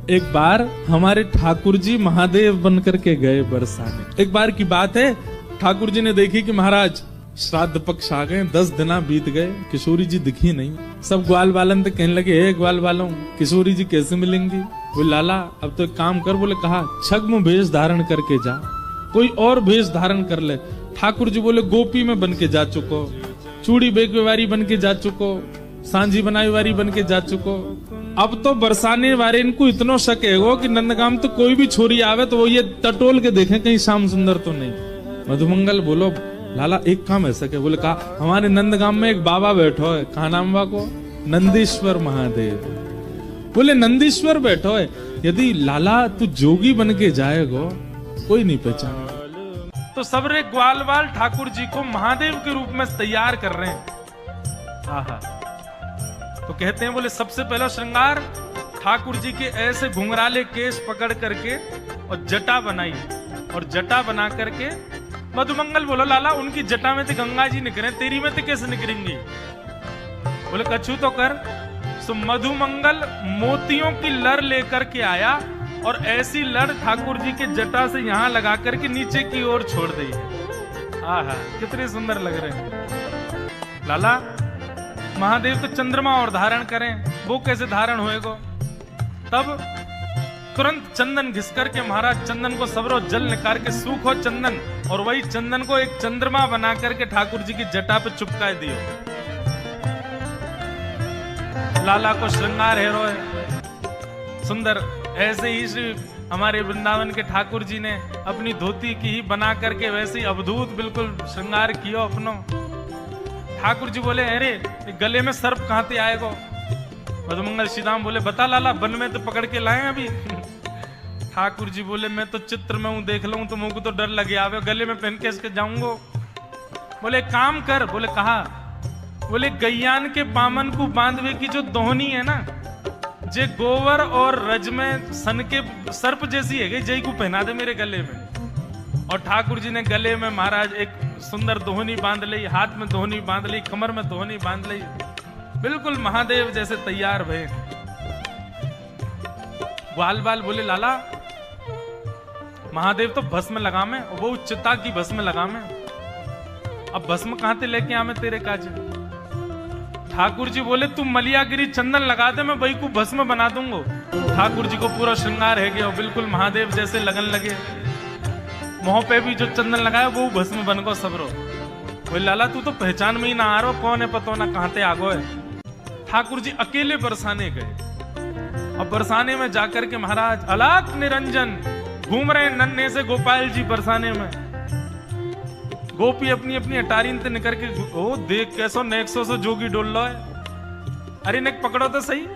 एक बार हमारे ठाकुर जी महादेव बनकर के गए बरसाने। एक बार की बात है, ठाकुर जी ने देखी कि महाराज श्राद्ध पक्ष आ गए, 10 दिन बीत गए, किशोरी जी दिखी नहीं। सब ग्वाल बालन तो कहने लगे, हे ग्वाल बालों, किशोरी जी कैसे मिलेंगी? बोले लाला अब तो एक काम कर। बोले कहा, छद्म भेष धारण करके जा, कोई और भेष धारण कर ले। ठाकुर जी बोले गोपी में बन के जा चुको, चूड़ी बेकवारी बन के जा चुको, सांझी बनाई वारी बन के जा चुको। अब तो बरसाने वाले इनको इतना शक है कि नंदगाम तो कोई भी छोरी आवे तो वो ये टटोल के देखें कहीं श्याम सुंदर तो नहीं। मधुमंगल बोलो लाला एक काम ऐसा क्या? बोले कहा, हमारे नंदगाम में एक बाबा बैठो है, कहा नाम बाबा को? नंदीश्वर महादेव। बोले नंदीश्वर बैठो है, यदि लाला तू जोगी बन के जाएगो कोई नहीं पहचान। तो सबरे ग्वाल बाल ठाकुर जी को महादेव के रूप में तैयार कर रहे हैं। आहा। तो कहते हैं, बोले सबसे पहला श्रृंगार ठाकुर जी के ऐसे घुंघराले केश पकड़ करके और जटा बनाई, और जटा बना करके मधुमंगल बोलो लाला उनकी जटा में तो गंगा जी निकले, तेरी में तो कैसे निकलेंगी? बोले कछु तो कर। तो मधुमंगल मोतियों की लड़ लेकर के आया और ऐसी लड़ ठाकुर जी के जटा से यहां लगा करके नीचे की ओर छोड़ दी। आहा कितने सुंदर लग रहे हैं। लाला महादेव तो चंद्रमा और धारण करें, वो कैसे धारण होएगो? तब तुरंत चंदन घिस करके महाराज चंदन को सबरो जल निकाल के सूखो चंदन, और वही चंदन को एक चंद्रमा बना करके ठाकुर जी की जटा पे चिपका दियो। लाला को श्रृंगार हेरो है सुंदर। ऐसे ही श्री हमारे वृंदावन के ठाकुर जी ने अपनी धोती की ही बना करके वैसे ही अवधूत बिल्कुल श्रृंगार कियो अपनो। ठाकुर जी बोले, अरे गले में सर्प कहां से आएगो? मधुमंगल श्रीराम बोले, बता लाला, वन में तो पकड़ के लाए अभी। ठाकुर जी बोले, मैं तो चित्र में हूं, देख लूं तो मुझको तो डर लगे आवे, गले में पहन के इसके जाऊंगो। बोले काम कर। बोले कहा? बोले गैयान के पामन को बांधवे की जो दोहनी है ना, जे गोवर और रज में सन के सर्प जैसी है, जय को पहना दे मेरे गले में। और ठाकुर जी ने गले में महाराज एक सुंदर दोहनी बांध ली, हाथ में दोहनी बांध ली, कमर में दोहनी बांध ली, बिल्कुल महादेव जैसे तैयार भये। ग्वाल बाल बोले लाला महादेव तो भस्म लगामे, वो चिता की भस्म लगामे, अब भस्म कहां से लेके आमे तेरे काज? ठाकुर जी बोले तू मलियागिरी चंदन लगा दे, मैं वही को भस्म बना दूंगो। ठाकुर जी को पूरा श्रृंगार है गया, बिल्कुल महादेव जैसे लगन लगे। मुंह पे भी जो चंदन लगाया वो भस्म बन गो सबरो। बोले लाला तू तो पहचान में ही ना आ रहा, कौन है पतो ना कहां से आगो है। ठाकुर जी अकेले बरसाने गए, और बरसाने में जाकर के महाराज अलाक निरंजन घूम रहे नन्हे से गोपाल जी बरसाने में। गोपी अपनी अपनी अटारीन से निकल के, ओ देख कैसो नेक्सो से जोगी डोल लो है। अरे नेक पकड़ो तो सही।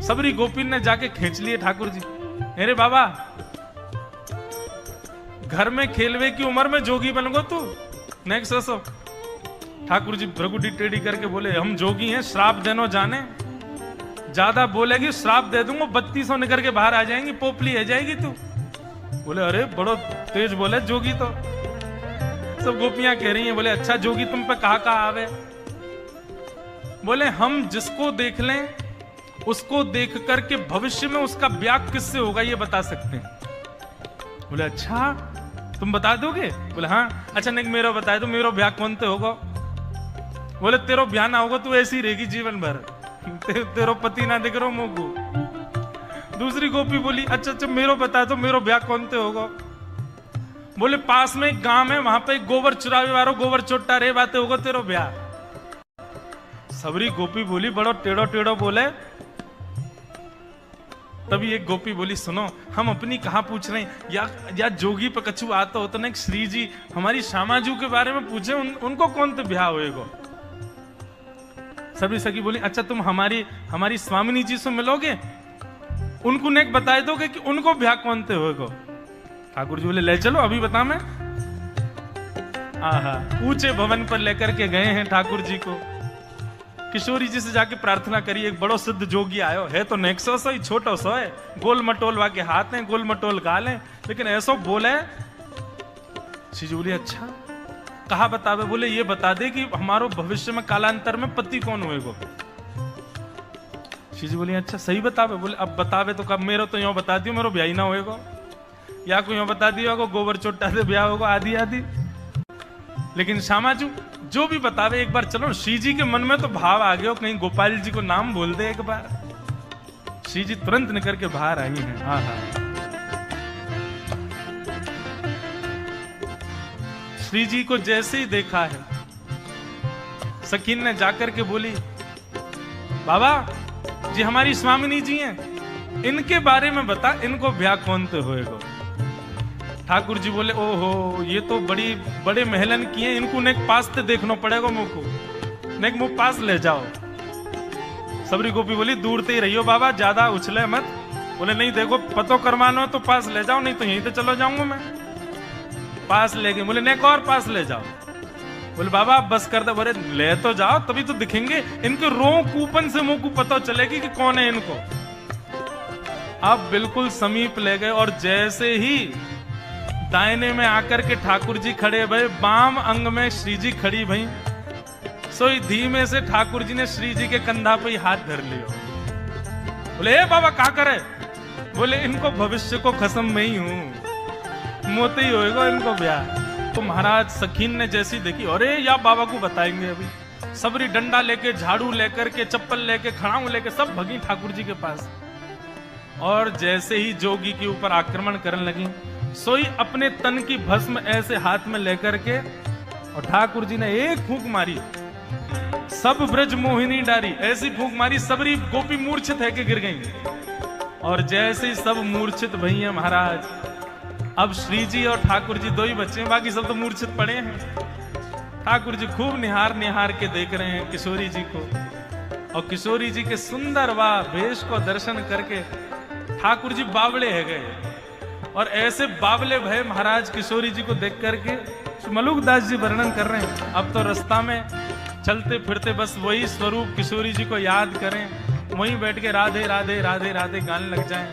सबरी गोपी ने जाके खींच लिए ठाकुर जी। अरे बाबा घर में खेलवे की उम्र में जोगी बन गो तू, नेक्सो सो। ठाकुर जी भ्रगुडी टेढ़ी करके बोले, हम जोगी हैं, श्राप देनो जाने, ज्यादा बोलेगी श्राप दे दूंगा, 3200 निकल के बाहर आ जाएंगी, पोपली है जाएगी तू। बोले अरे बड़ो तेज बोले जोगी तो। सब गोपियां कह रही हैं, बोले अच्छा जोगी तुम पे कहा आवे? बोले हम जिसको देख लें उसको देख करके भविष्य में उसका ब्याह किससे होगा ये बता सकते हैं। बोले अच्छा तुम बता दोगे? बोले हाँ। अच्छा नहीं मेरा बता दो, मेरा ब्याह कौन से होगा? बोले तेरो ब्याह ना होगा, तू ऐसी रहेगी जीवन भर, तेरो पति ना दिख रहा मोगू। दूसरी गोपी बोली, अच्छा अच्छा मेरो बता दो, मेरो ब्याह कौन से होगा? बोले पास में एक गांव है, वहां पे एक गोबर चुरावे वालो गोबर चोट्टा रे बातें होगा तेरो ब्याह। सबरी गोपी बोली, बड़ो टेढ़ो टेढ़ो बोले। तभी एक गोपी बोली, सुनो हम अपनी कहा पूछ रहे हैं, या जोगी पे कछु आता हो तो ना श्री जी हमारी श्यामाजू के बारे में पूछे, उनको कौन तो ब्याह होएगा? सबरी सखी बोली, अच्छा तुम हमारी स्वामिनी जी से मिलोगे, उनको नेक बता दोगे कि उनको ब्याह कौन से होएगा? ठाकुर जी बोले ले चलो अभी बता मैं। आहा ऊंचे भवन पर लेकर के गए हैं ठाकुर जी को। किशोरी जी से जाके प्रार्थना करी, एक बड़ो सिद्ध जोगी आयो है, तो नेक्सो सो ही छोटो सो है, गोल मटोल वाके हाथ हैं, गोल मटोल गाल हैं, लेकिन ऐसो बोले। श्री जी बोली अच्छा कहा बतावे? बोले ये बता दे कि हमारो भविष्य में कालांतर में पति कौन होएगो। श्री जी बोली अच्छा सही बतावे। बोले अब बतावे तो कब, मेरा तो यूं बता दियो मेरा ब्याह ही ना होएगा, या कोई यूं बता दियो को गोबर चोटा से ब्याह होगा आदि आदि। लेकिन श्यामाजू जो भी बतावे एक बार चलो। श्री जी के मन में तो भाव आ गया, कहीं गोपाल जी को नाम बोल दे एक बार। श्री जी तुरंत निकल के बाहर आई हैं। हाँ हाँ, श्री जी को जैसे ही देखा है, सकीन ने जाकर के बोली बाबा जी हमारी स्वामिनी जी हैं, इनके बारे में बता, इनको ब्याह कौन तो होएगा। ठाकुर जी बोले ओहो ये तो बड़े महलन की हैं, इनको नेक पास ते देखना पड़ेगा मुंह को, नेक मुंह पास ले जाओ। सबरी गोपी बोली दूर ते ही रहियो बाबा, ज्यादा उछले मत। बोले नहीं देखो पतो करवाना हो तो पास ले जाओ, नहीं तो यहीं तो चलो जाऊंगा मैं। पास ले गए। बोले नेक और पास ले जाओ। बोले बाबा आप बस कर दे। बोले ले तो जाओ तभी तो दिखेंगे, इनके रो कूपन से मुंह को पता चलेगी कि कौन है इनको। अब बिल्कुल समीप ले गए और जैसे ही दाहिने में आकर के ठाकुर जी खड़े भई, बाम अंग में श्री जी खड़ी भई, सोई धीमे से ठाकुर जी ने श्री जी के कंधा पे ही हाथ धर लियो। बोले ए बाबा क्या करे। बोले इनको भविष्य को कसम में ही हूं, मोते ही होएगा इनको ब्याह। तो महाराज सखीन ने जैसी देखी, अरे या बाबा को बताएंगे अभी। सबरी डंडा लेके, झाड़ू लेकर के, चप्पल लेके, खड़ाऊ लेके सब भगी ठाकुर जी के पास। और जैसे ही जोगी के ऊपर आक्रमण करने लगी, सोई अपने तन की भस्म ऐसे हाथ में लेकर के, और ठाकुर जी ने एक फूंक मारी, सब ब्रज मोहिनी डारी, ऐसी फूंक मारी सबरी गोपी मूर्छित है के गिर गई। और जैसे ही सब मूर्छित भई है महाराज, अब श्री जी और ठाकुर जी दो ही बच्चे हैं, बाकी सब तो मूर्छित पड़े हैं। ठाकुर जी खूब निहार निहार के देख रहे हैं किशोरी जी को, और किशोरी जी के सुंदर व वेश को दर्शन करके ठाकुर जी बावले है गए। और ऐसे बावले भय महाराज किशोरी जी को देख करके मलुकदास जी वर्णन कर रहे हैं। अब तो रास्ता में चलते फिरते बस वही स्वरूप किशोरी जी को याद करें, वहीं बैठ के राधे राधे राधे राधे गाने लग जाएं।